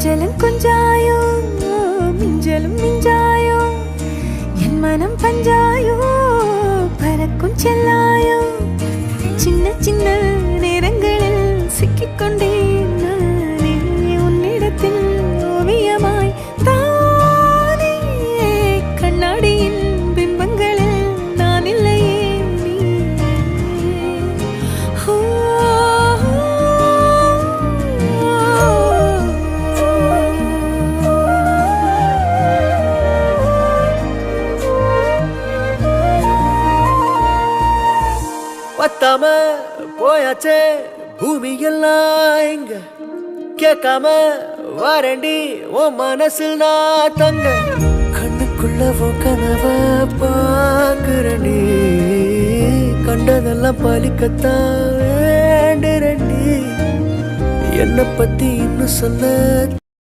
கொஞ்சலும் கொஞ்சாயோ மிஞ்சலும் மிஞ்சாயோ என் மனம் பஞ்சாயோ பறக்கும் செல்லாயோ சின்ன சின்ன நேரங்களில் சிக்கிக்கொண்டேன் நானே உன்னிடத்தில் ஓவியமாய் தானே கண்ணாடியின் பிம்பங்களில் நான் இல்லையே நீ பத்தாம போயாச்சே பூமி எல்லாம் இங்க கேட்காம வாரண்டி உன் மனசில் நான் தங்க கண்ணுக்குள்ள கனவ பாக்குறண்டி கண்டதெல்லாம் பலிக்கத்தான் வேண்டுறண்டி என்னை பத்தி இன்னும் சொல்ல